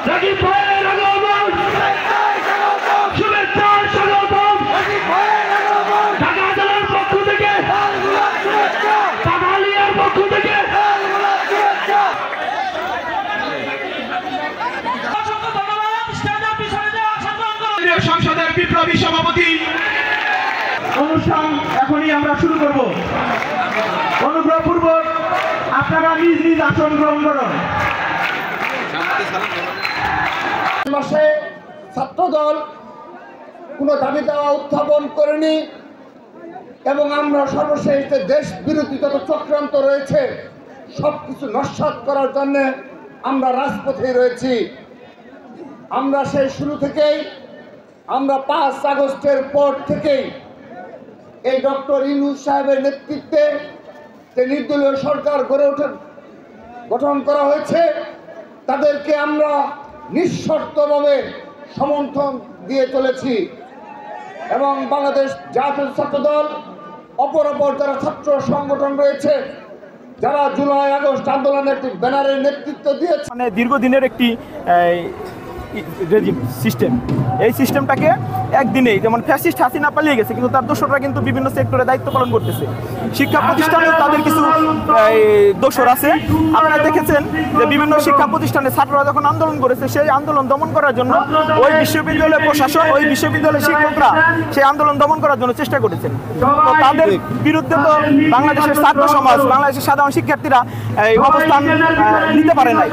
রাকিব ভাইয়ের আগমন, শুভেচ্ছা স্বাগতম। ঢাকা জেলার পক্ষ থেকে, কাঁঠালিয়ার পক্ষ থেকে সংসদের বিপ্লবী সভাপতি। অনুষ্ঠান এখনই আমরা শুরু করব। অনুগ্রহপূর্বক আপনারা নিজ নিজ আসন গ্রহণ করুন। মাসে ছাত্রদল কোনো দাবি দেওয়া উত্থাপন করেনি এবং আমরা সর্বশেষ যে দেশ বিরোধী যত চক্রান্ত রয়েছে সব কিছু নস্যাৎ করার জন্য আমরা রাজপথে রয়েছি। আমরা সেই শুরু থেকেই আমরা 5 আগস্টের পর থেকেই এই ডক্টর ইউনূস সাহেবের নেতৃত্বে যে নির্দলীয় সরকার গঠন করা হয়েছে তাদেরকে আমরা নিঃশর্তভাবে সমর্থন দিয়ে চলেছি এবং বাংলাদেশ জাতীয় ছাত্রদল অপর যারা ছাত্র সংগঠন রয়েছে যারা জুলাই আগস্ট আন্দোলনের একটি ব্যানারের নেতৃত্ব দিয়েছে, মানে দীর্ঘদিনের একটি রেজিম সিস্টেম, এই সিস্টেমটাকে একদিনেই যেমন ফ্যাসিস্ট হাসিনা পালিয়ে গেছে কিন্তু তার দোসররা কিন্তু বিভিন্ন সেক্টরে দায়িত্ব পালন করতেছে। শিক্ষা প্রতিষ্ঠানে তাদের কিছু দোসর আছে। আপনারা দেখেছেন যে বিভিন্ন শিক্ষা প্রতিষ্ঠানে ছাত্ররা যখন আন্দোলন করেছে সেই আন্দোলন দমন করার জন্য ওই বিশ্ববিদ্যালয়ের প্রশাসন, ওই বিশ্ববিদ্যালয়ের শিক্ষকরা সেই আন্দোলন দমন করার জন্য চেষ্টা করেছেন। তো তাদের বিরুদ্ধে তো বাংলাদেশের ছাত্র সমাজ, বাংলাদেশের সাধারণ শিক্ষার্থীরা অবস্থান নিতে পারে নাই।